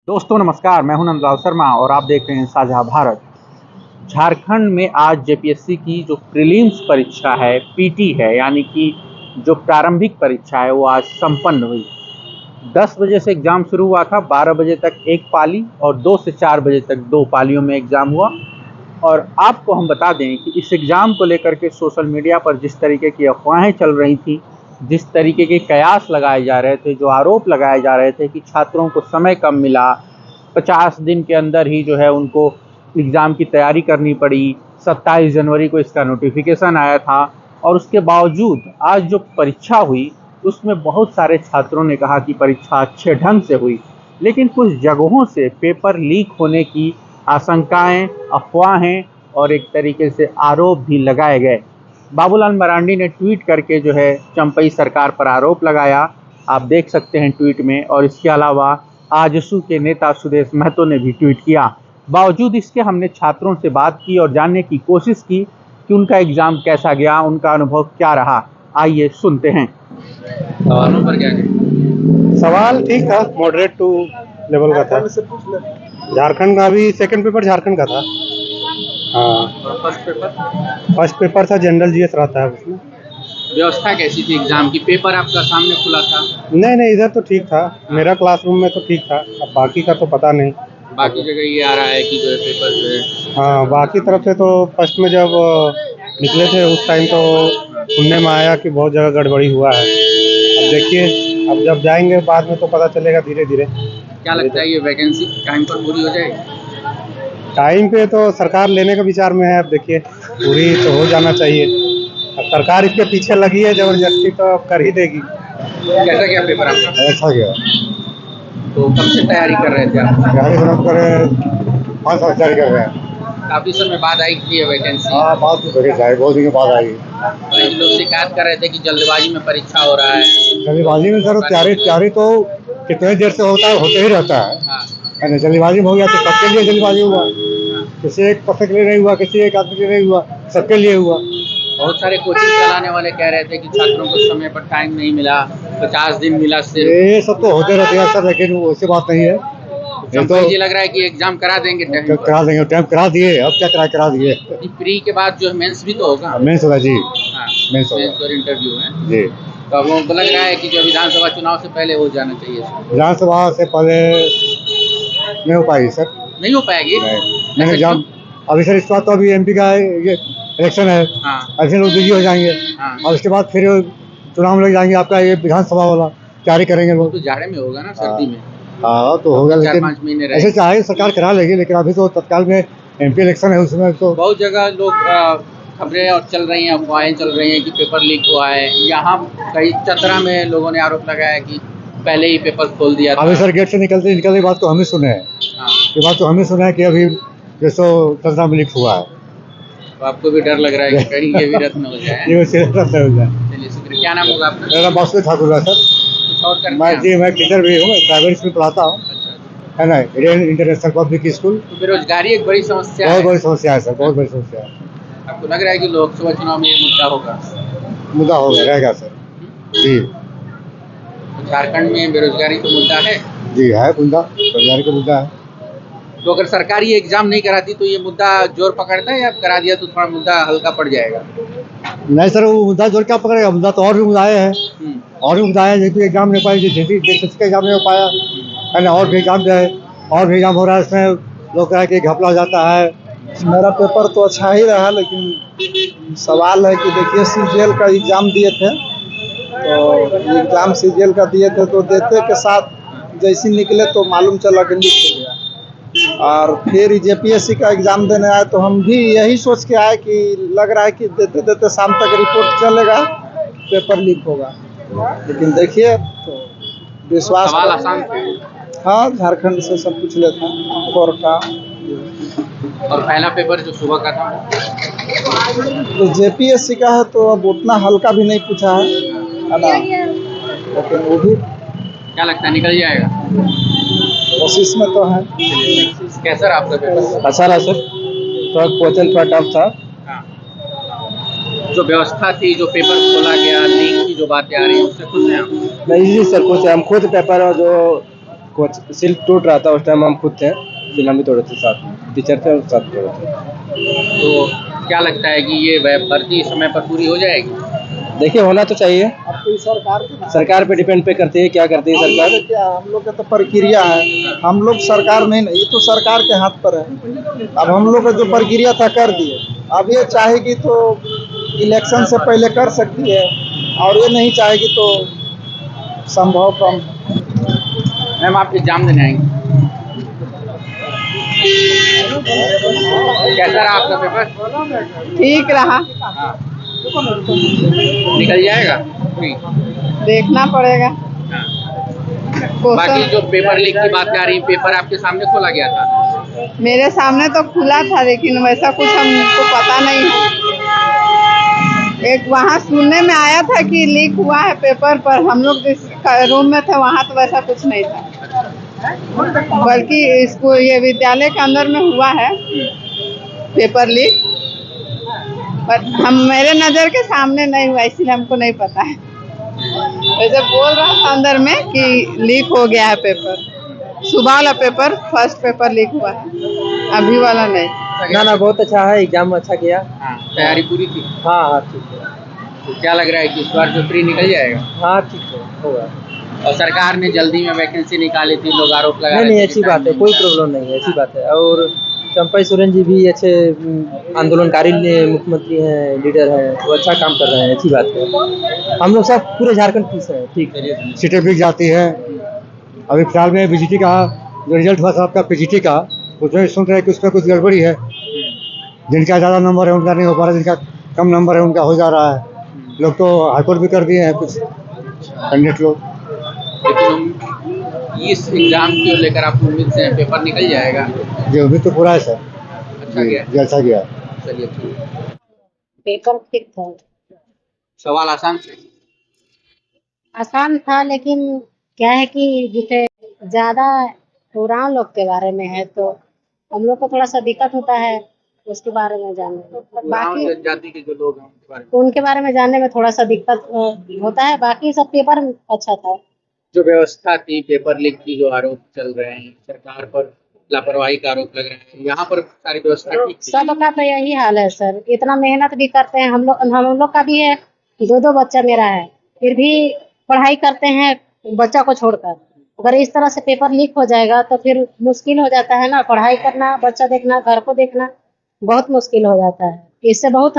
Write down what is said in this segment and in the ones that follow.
दोस्तों नमस्कार, मैं हूं नंदलाल शर्मा और आप देख रहे हैं साझा भारत। झारखंड में आज जेपीएससी की जो प्रीलिम्स परीक्षा है, पीटी है, यानी कि जो प्रारंभिक परीक्षा है वो आज संपन्न हुई। 10 बजे से एग्ज़ाम शुरू हुआ था, 12 बजे तक एक पाली और 2 से 4 बजे तक 2 पालियों में एग्ज़ाम हुआ। और आपको हम बता दें कि इस एग्ज़ाम को लेकर के सोशल मीडिया पर जिस तरीके की अफवाहें चल रही थी, जिस तरीके के कयास लगाए जा रहे थे, जो आरोप लगाए जा रहे थे कि छात्रों को समय कम मिला, 50 दिन के अंदर ही जो है उनको एग्ज़ाम की तैयारी करनी पड़ी, 27 जनवरी को इसका नोटिफिकेशन आया था और उसके बावजूद आज जो परीक्षा हुई उसमें बहुत सारे छात्रों ने कहा कि परीक्षा अच्छे ढंग से हुई, लेकिन कुछ जगहों से पेपर लीक होने की आशंकाएं, अफवाहें और एक तरीके से आरोप भी लगाए गए। बाबूलाल मरांडी ने ट्वीट करके जो है चंपई सरकार पर आरोप लगाया, आप देख सकते हैं ट्वीट में। और इसके अलावा आजसू के नेता सुदेश महतो ने भी ट्वीट किया। बावजूद इसके हमने छात्रों से बात की और जानने की कोशिश की कि उनका एग्ज़ाम कैसा गया, उनका अनुभव क्या रहा। आइए सुनते हैं। सवालों पर क्या कहें? सवाल ठीक था, मॉडरेट टू लेवल का था। झारखंड का भी सेकंड पेपर झारखंड का था। हाँ, और फर्स्ट पेपर था जनरल जीएस रहता है उसमें। व्यवस्था कैसी थी एग्जाम की? पेपर आपका सामने खुला था? नहीं, इधर तो ठीक था, मेरा क्लासरूम में तो ठीक था। अब बाकी का तो पता नहीं। बाकी जगह ये आ रहा है कि जो है पेपर जो है हाँ, बाकी तरफ से तो फर्स्ट में जब निकले थे उस टाइम तो सुनने में आया कि बहुत जगह गड़बड़ी हुआ है। अब देखिए, अब जब जाएंगे बाद में तो पता चलेगा धीरे धीरे। क्या लगता है ये वैकेंसी टाइम पर पूरी हो जाएगी? टाइम पे तो सरकार लेने का विचार में है। अब देखिए, पूरी तो हो जाना चाहिए। अब सरकार इसके पीछे लगी है जबरदस्ती, तो अब कर ही देगी। कैसा क्या पेपर आपका? ऐसा गया तो कब से तैयारी कर रहे थे आप? गाड़ी बंद करे 5 साल तैयारी कर रहे हैं। काफी समय बाद आई थी ये वैकेंसी। हाँ, बात तो करी जाए, बहुत दिन के बाद आई। कई लोग शिकायत कर रहे थे कि जल्दबाजी में परीक्षा हो रहा है। जल्दीबाजी में सर तैयारी तो कितने देर से होता है, होते ही रहता है। हाँ, जल्दीबाजी में हो गया तो सबके लिए जल्दीबाजी हुआ। किसी एक पक्ष के लिए नहीं हुआ, किसी एक आदमी के लिए नहीं हुआ, सबके लिए हुआ। बहुत सारे कोचिंग चलाने वाले कह रहे थे कि छात्रों को समय पर टाइम नहीं मिला, 50 दिन मिला सिर्फ। ये सब तो होते रहते हैं सर, लेकिन वैसी बात नहीं है। ये तो मुझे लग रहा है कि एग्जाम करा देंगे टाइम पर। करा देंगे, टाइम करा दिए। अब क्या करा दिए। प्री के बाद जो मेंस भी तो होगा। मेंस होगा जी। हाँ, मेंस होगा मेंस और इंटरव्यू है जी। तो अब उनको लग रहा है कि जो विधानसभा चुनाव से पहले हो जाना चाहिए। विधानसभा से पहले नहीं हो पाएगी सर। नहीं हो पाएगी? नहीं एग्जाम अभी सर, इसके बाद तो अभी एमपी का ये इलेक्शन है। हाँ, ऐसे लोग बिजी हो जाएंगे हाँ। और उसके बाद फिर चुनाव में लग जाएंगे। आपका ये विधानसभा वाला तैयारी करेंगे लोग। तो जाड़े में होगा ना, सर्दी में? हाँ, तो होगा, 4-5 महीने लेकिन ऐसे रहेगा। चाहे सरकार करा लेगी, लेकिन अभी तो तत्काल में एमपी इलेक्शन है, उसमें तो बहुत जगह लोग खबरें और चल रही हैं, अफवाहें चल रही हैं कि पेपर लीक हुआ है। यहाँ कई चतरा में लोगों ने आरोप लगाया कि पहले ही पेपर खोल दिया था। अभी सर गेट से निकलते बात तो हम ही सुने हैं। हाँ, ये बात तो हम ही सुना है कि अभी जैसो चतरा में लीक हुआ है। तो आपको भी डर लग रहा है कि कहीं ये भी रद्द न हो जाए? ये वैसे रद्द हो जाए। चलिए शुक्रिया। क्या नाम होगा आपका? मेरा नाम बासुदेव ठाकुर है सर। कुछ और करते हैं? मैं टीचर भी हूँ, प्राइवेट स्कूल पढ़ाता हूँ, है ना, इंडियन इंटरनेशनल पब्लिक स्कूल। तो बेरोजगारी एक बड़ी समस्या बहुत है। बड़ी समस्या है सर, बहुत बड़ी समस्या है। आपको लग रहा है कि लोकसभा चुनाव में ये मुद्दा होगा? मुद्दा हो गया रहेगा सर जी। तो झारखंड में बेरोजगारी तो मुद्दा है। जी है, मुद्दा रोजगार का मुद्दा है। तो अगर सरकार ये एग्जाम नहीं कराती तो ये मुद्दा जोर पकड़ता है, या करा दिया तो थोड़ा मुद्दा हल्का पड़ जाएगा? नहीं सर, वो मुद्दा जोर क्या पकड़ेगा, मुद्दा तो और भी मुद्दाएं हैं। और भी मुद्दा है, जैसे एग्जाम नहीं पाई, जैसे का एग्जाम नहीं हो पाया, है ना, और भी एग्जाम जो है, और भी एग्जाम हो रहा है। इसमें लोग कह कि घपला हो जाता है। मेरा पेपर तो अच्छा ही रहा, लेकिन सवाल है कि देखिए सीजीएल का एग्ज़ाम दिए थे, तो एग्ज़ाम सीजीएल का दिए थे तो देते के साथ जैसे निकले तो मालूम चला कि लीक हो गया। और फिर जेपीएससी का एग्ज़ाम देने आए तो हम भी यही सोच के आए कि लग रहा है कि देते देते शाम तक रिपोर्ट चलेगा, पेपर लीक होगा। लेकिन देखिए तो विश्वास। सवाल आसान थे। हाँ, झारखंड से सब पूछ लेता कोर का। और पहला पेपर जो सुबह का था? तो जेपीएससी का है तो अब उतना हल्का भी नहीं पूछा है ना, लेकिन वो भी क्या लगता है निकल जाएगा? कोशिश में तो है। कैसा रहा आपका पेपर? अच्छा रहा सर, थोड़ा क्वेश्चन थोड़ा टफ था। हाँ। जो व्यवस्था थी, जो पेपर खोला गया, लीक की जो बातें आ रही हैं, उससे खुश हैं आप? नहीं जी सर, कुछ हम खुद पेपर और जो कोच सिल्क टूट रहा था, उस टाइम हम खुद थे, फिर हम भी तोड़े थे, साथ में टीचर थे और साथ तोड़े थे। तो क्या लगता है कि ये भर्ती समय पर पूरी हो जाएगी? देखिए होना तो चाहिए, अब तो सरकार पे डिपेंड पे करती है, क्या करती है सरकार। क्या हम लोग का तो प्रक्रिया है, हम लोग सरकार नहीं, ये तो सरकार के हाथ पर है। अब हम लोग का जो प्रक्रिया था कर दिए, अब ये चाहेगी तो इलेक्शन से पहले कर सकती है, और ये नहीं चाहेगी तो संभव कम। मैम आप एग्जाम देने आएंगे, कैसा रहा आपका पेपर? ठीक रहा। हाँ, निकल जाएगा फ्री? देखना पड़ेगा। हाँ। क्वेश्चन बाकी जो पेपर लीक की बात कर रही, पेपर आपके सामने खोला गया था? मेरे सामने तो खुला था, लेकिन वैसा कुछ हमको पता नहीं है। एक वहाँ सुनने में आया था कि लीक हुआ है पेपर, पर हम लोग जिस रूम में थे वहाँ तो वैसा कुछ नहीं था, बल्कि इसको ये विद्यालय के अंदर में हुआ है पेपर लीक, पर हम मेरे नज़र के सामने नहीं हुआ, इसलिए हमको नहीं पता है। वैसे बोल रहा था अंदर में कि लीक हो गया है पेपर, सुबह वाला पेपर, फर्स्ट पेपर लीक हुआ है, अभी वाला नहीं। ना बहुत अच्छा है, एग्जाम अच्छा गया। हाँ, तैयारी पूरी थी? हाँ ठीक है। तो क्या लग रहा है कि इस बार जो फ्री निकल जाएगा? हाँ ठीक है, होगा। और सरकार ने जल्दी में वैकेंसी निकाली थी, लोग आरोप लगा नहीं अच्छी बात है, कोई प्रॉब्लम नहीं है, अच्छी बात है। और चंपई सोरेन जी भी अच्छे आंदोलनकारी मुख्यमंत्री हैं, लीडर हैं, वो अच्छा काम कर रहे हैं, अच्छी बात है। हम लोग सब पूरे झारखंड खुश हैं। ठीक है, सीटें बिक जाती है। अभी फिलहाल में बीजीटी का जो रिजल्ट हुआ था आपका पीजीटी का, उसमें सुन रहे हैं कि उसमें कुछ गड़बड़ी है, जिनका ज़्यादा नंबर है उनका नहीं हो पा रहा, जिनका कम नंबर है उनका हो जा रहा है। लोग तो हाईकोर्ट भी कर दिए हैं कुछ कैंडिडेट लोग। लेकिन इस एग्जाम को लेकर आप उम्मीद से पेपर निकल जाएगा? जी उम्मीद तो पूरा है सर, अच्छा गया? जी अच्छा गया। चलिए ठीक। पेपर ठीक था। सवाल आसान थे? आसान था, लेकिन क्या है कि जैसे ज़्यादा पुरान लोग के बारे में है तो हम लोग को थोड़ा सा दिक्कत होता है उसके बारे में जानने में। बाकी जनजाति के जो लोग हैं उनके बारे में जानने में थोड़ा सा दिक्कत होता है, बाकी सब पेपर अच्छा था। जो व्यवस्था थी, पेपर लीक की जो आरोप चल रहे हैं, सरकार पर लापरवाही का आरोप लग रहे हैं, यहाँ पर सारी व्यवस्था ठीक थी? सबका तो यही हाल है सर, इतना मेहनत भी करते हैं हम लोग का भी है, दो बच्चा मेरा है, फिर भी पढ़ाई करते हैं बच्चा को छोड़कर। अगर इस तरह से पेपर लीक हो जाएगा तो फिर मुश्किल हो जाता है ना, पढ़ाई करना, बच्चा देखना, घर को देखना बहुत मुश्किल हो जाता है। इससे बहुत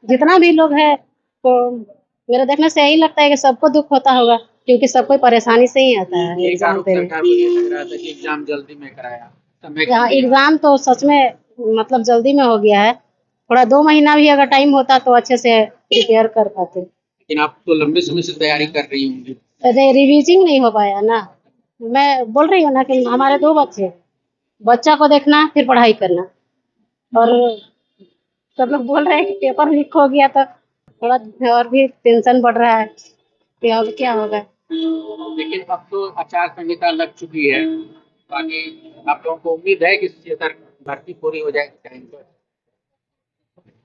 जितना भी लोग है तो मेरे देखने से यही लगता है कि सबको दुख होता होगा, क्योंकि सब कोई परेशानी से ही आता है एग्जाम देने। सरकार को ये लग रहा था कि एग्जाम जल्दी में कराया, यहाँ एग्जाम तो सच में मतलब जल्दी में हो गया है, थोड़ा 2 महीना भी अगर टाइम होता तो अच्छे से प्रिपेयर कर पाते। लेकिन आप तो लंबे समय से तैयारी कर रही होंगी। रिवीजिंग नहीं हो पाया ना, मैं बोल रही हूँ ना कि हमारे 2 बच्चे, बच्चा को देखना फिर पढ़ाई करना, और सब लोग बोल रहे हैं कि पेपर लीक हो गया तो थोड़ा और भी टेंशन बढ़ रहा है कि अब क्या होगा। लेकिन अब तो आचार संहिता लग चुकी है, बाकी आप लोगों को उम्मीद है कि भर्ती पूरी हो जाएगी टाइम पर?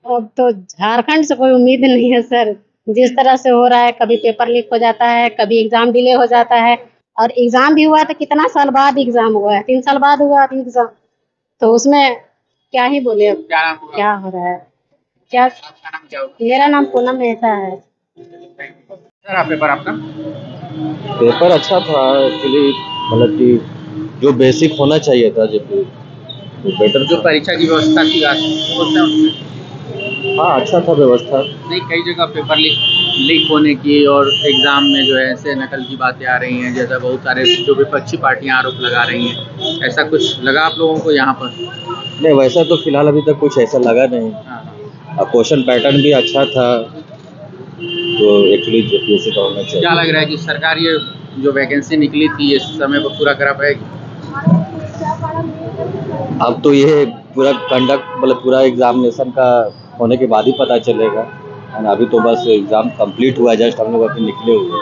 अब तो झारखंड से कोई उम्मीद नहीं है सर, जिस तरह से हो रहा है, कभी पेपर लीक हो जाता है, कभी एग्जाम डिले हो जाता है, और एग्जाम भी हुआ तो कितना साल बाद एग्जाम हुआ है, 3 साल बाद हुआ अभी एग्जाम, तो उसमें क्या ही बोले अब क्या हो रहा है। क्या आपका नाम क्या होगा? मेरा नाम पूनम मेहता है। सर पेपर आपका? पेपर अच्छा था एक्चुअली, मतलब कि जो बेसिक होना चाहिए था जो बेटर जो परीक्षा की व्यवस्था थी आज हाँ अच्छा था व्यवस्था। नहीं, कई जगह पेपर लीक होने की और एग्जाम में जो है ऐसे नकल की बातें आ रही हैं, जैसा बहुत सारे जो विपक्षी पार्टियां आरोप लगा रही हैं, ऐसा कुछ लगा आप लोगों को यहाँ पर? नहीं वैसा तो फिलहाल अभी तक कुछ ऐसा लगा नहीं। हाँ। क्वेश्चन पैटर्न भी अच्छा था, तो एक्चुअली जेपीएससी का होना चाहिए। क्या लग रहा है कि सरकार ये जो वैकेंसी निकली थी ये समय पर पूरा करा पाएगी? अब तो ये पूरा कंडक्ट मतलब पूरा एग्जामिनेशन का होने के बाद ही पता चलेगा, अभी तो बस एग्जाम कंप्लीट हुआ, जस्ट हम लोग अभी निकले हुए हैं।